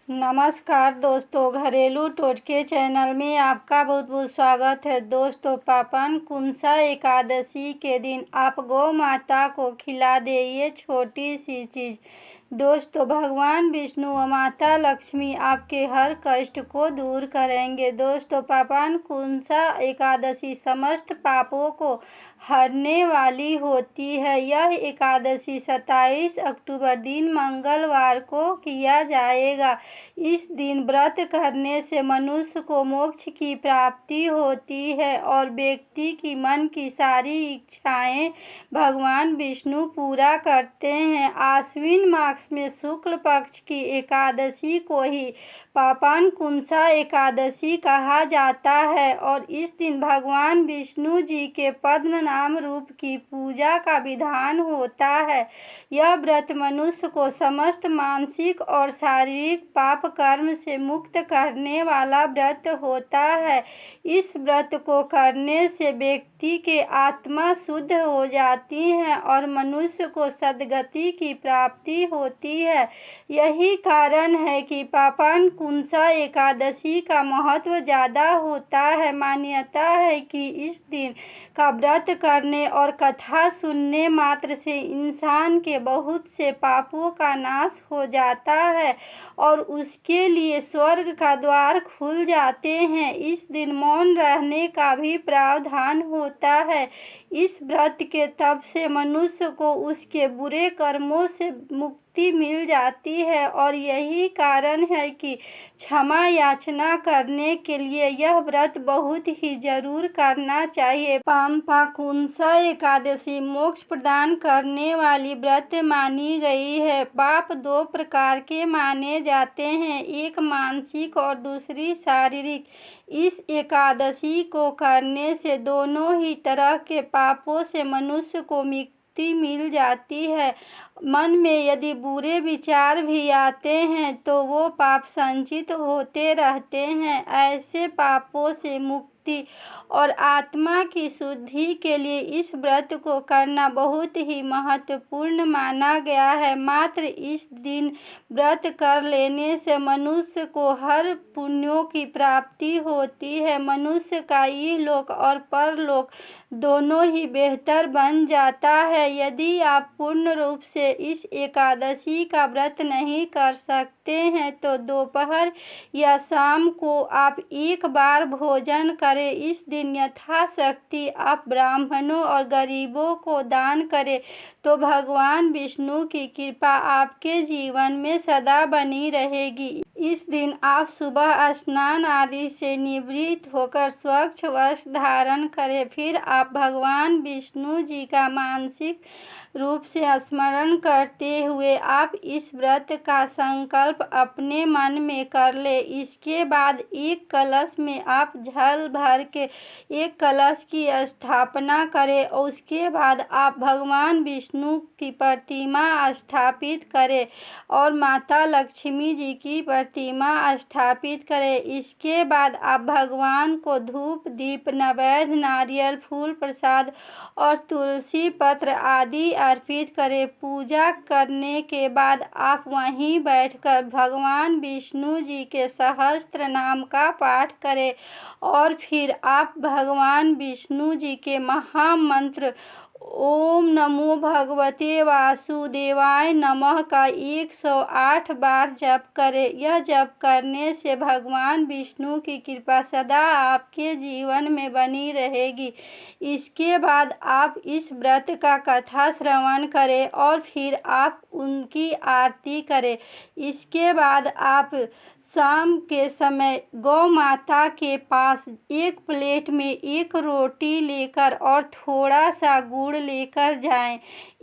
नमस्कार दोस्तों, घरेलू टोटके चैनल में आपका बहुत बहुत स्वागत है। दोस्तों, पापन कुंसा एकादशी के दिन आप गौ माता को खिला दे ये छोटी सी चीज़। दोस्तों, भगवान विष्णु व माता लक्ष्मी आपके हर कष्ट को दूर करेंगे। दोस्तों, पापन कुंसा एकादशी समस्त पापों को हरने वाली होती है। यह एकादशी 27 अक्टूबर दिन मंगलवार को किया जाएगा। इस दिन व्रत करने से मनुष्य को मोक्ष की प्राप्ति होती है और व्यक्ति की मन की सारी इच्छाएं भगवान विष्णु पूरा करते हैं। आश्विन मास में शुक्ल पक्ष की एकादशी को ही पापन कुंसा एकादशी कहा जाता है और इस दिन भगवान विष्णु जी के पद्म नाम रूप की पूजा का विधान होता है। यह व्रत मनुष्य को समस्त मानसिक और शारीरिक पाप कर्म से मुक्त करने वाला व्रत होता है। इस व्रत को करने से व्यक्ति के आत्मा शुद्ध हो जाती है और मनुष्य को सद्गति की प्राप्ति होती है। यही कारण है कि पापन कुंसा एकादशी का महत्व ज़्यादा होता है। मान्यता है कि इस दिन का व्रत करने और कथा सुनने मात्र से इंसान के बहुत से पापों का नाश हो जाता है और उसके लिए स्वर्ग का द्वार खुल जाते हैं। इस दिन मौन रहने का भी प्रावधान होता है। इस व्रत के तप से मनुष्य को उसके बुरे कर्मों से मुक्ति मिल जाती है और यही कारण है कि क्षमा याचना करने के लिए यह व्रत बहुत ही जरूर करना चाहिए। पापकुंसा एकादशी मोक्ष प्रदान करने वाली व्रत मानी गई है। पाप दो प्रकार के माने जाते हैं, एक मानसिक और दूसरी शारीरिक। इस एकादशी को करने से दोनों ही तरह के पापों से मनुष्य को मुक्ति मिल जाती है। मन में यदि बुरे विचार भी आते हैं तो वो पाप संचित होते रहते हैं। ऐसे पापों से मुक्ति और आत्मा की शुद्धि के लिए इस व्रत को करना बहुत ही महत्वपूर्ण माना गया है। मात्र इस दिन व्रत कर लेने से मनुष्य को हर पुण्यों की प्राप्ति होती है। मनुष्य का इहलोक और परलोक दोनों ही बेहतर बन जाता है। यदि आप पूर्ण रूप से इस एकादशी का व्रत नहीं कर सकते हैं तो दोपहर या शाम को आप एक बार भोजन करें। इस दिन यथाशक्ति आप ब्राह्मणों और गरीबों को दान करें तो भगवान विष्णु की कृपा आपके जीवन में सदा बनी रहेगी। इस दिन आप सुबह स्नान आदि से निवृत्त होकर स्वच्छ वस्त्र धारण करें। फिर आप भगवान विष्णु जी का मानसिक रूप से स्मरण करते हुए आप इस व्रत का संकल्प अपने मन में कर ले। इसके बाद एक कलश में आप जल भर के एक कलश की स्थापना करें और उसके बाद आप भगवान विष्णु की प्रतिमा स्थापित करें और माता लक्ष्मी जी की प्रतिमा स्थापित करें। इसके बाद आप भगवान को धूप दीप नैवेद्य नारियल फूल प्रसाद और तुलसी पत्र आदि अर्पित करें। पूजा करने के बाद आप वहीं बैठकर भगवान विष्णु जी के सहस्त्र नाम का पाठ करें और फिर आप भगवान विष्णु जी के महामंत्र ओम नमो भगवते वासुदेवाय नमः का 108 बार जप करें। यह जप करने से भगवान विष्णु की कृपा सदा आपके जीवन में बनी रहेगी। इसके बाद आप इस व्रत का कथा श्रवण करें और फिर आप उनकी आरती करें। इसके बाद आप शाम के समय गौ माता के पास एक प्लेट में एक रोटी लेकर और थोड़ा सा गुड़ लेकर जाएं।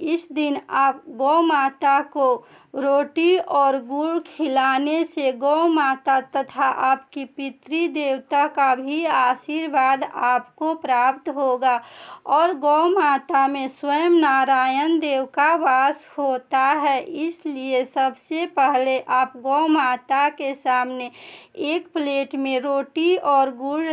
इस दिन आप गौ माता को रोटी और गुड़ खिलाने से गौ माता तथा आपकी पितृ देवता का भी आशीर्वाद आपको प्राप्त होगा और गौ माता में स्वयं नारायण देव का वास होता है। इसलिए सबसे पहले आप गौ माता के सामने एक प्लेट में रोटी और गुड़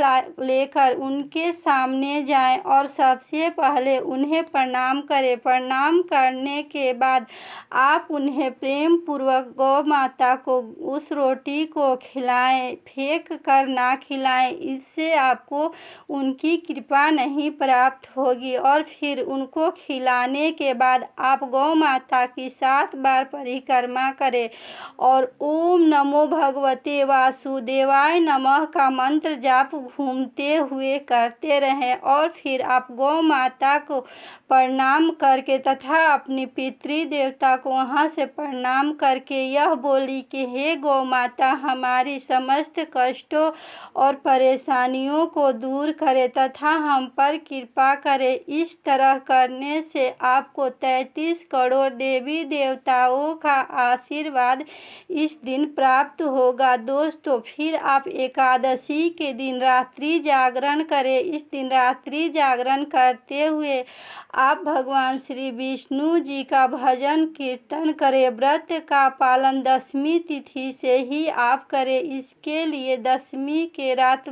लेकर उनके सामने जाएं और सबसे पहले उन्हें उन्हें प्रणाम करें। प्रणाम करने के बाद आप उन्हें प्रेम पूर्वक गौ माता को उस रोटी को खिलाएं, फेंक कर ना खिलाएं। इससे आपको उनकी कृपा नहीं प्राप्त होगी। और फिर उनको खिलाने के बाद आप गौ माता की 7 बार परिक्रमा करें और ओम नमो भगवते वासुदेवाय नमः का मंत्र जाप घूमते हुए करते रहें। और फिर आप गौ माता को प्रणाम करके तथा अपनी पितृ देवता को वहाँ से प्रणाम करके यह बोली कि हे गौ माता, हमारी समस्त कष्टों और परेशानियों को दूर करे तथा हम पर कृपा करे। इस तरह करने से आपको 33 करोड़ देवी देवताओं का आशीर्वाद इस दिन प्राप्त होगा। दोस्तों, फिर आप एकादशी के दिन रात्रि जागरण करें। इस दिन रात्रि जागरण करते हुए आप भगवान श्री विष्णु जी का भजन कीर्तन करें। व्रत का पालन दशमी तिथि से ही आप करें। इसके लिए दशमी के रात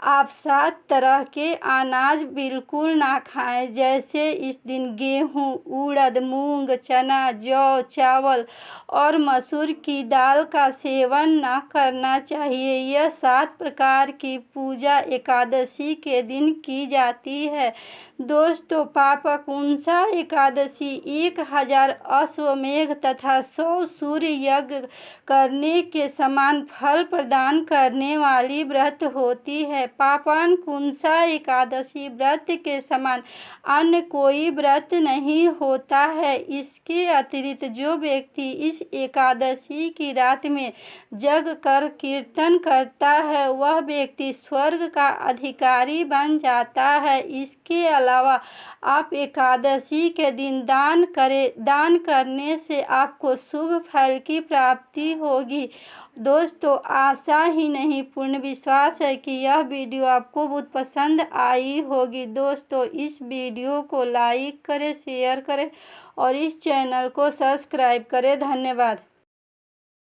आप 7 तरह के अनाज बिल्कुल ना खाएं। जैसे इस दिन गेहूँ, उड़द, मूंग, चना, जौ, चावल और मसूर की दाल का सेवन न करना चाहिए। यह 7 प्रकार की पूजा एकादशी के दिन की जाती है। दोस्तों, पापकुंसा एकादशी 1000 अश्वमेघ तथा 100 सूर्य यज्ञ करने के समान फल प्रदान करने वाली व्रत होती है। पापकुंसा एकादशी व्रत के समान अन्य कोई व्रत नहीं होता है। इसके अतिरिक्त जो व्यक्ति इस एकादशी की रात में जग कर कीर्तन करता है वह व्यक्ति स्वर्ग का अधिकारी बन जाता है। इसके अलावा आप एकादशी के दिन दान करें। दान करने से आपको शुभ फल की प्राप्ति होगी। दोस्तों, आशा ही नहीं पूर्ण विश्वास है कि यह वीडियो आपको बहुत पसंद आई होगी। दोस्तों, इस वीडियो को लाइक करें, शेयर करें और इस चैनल को सब्सक्राइब करें। धन्यवाद।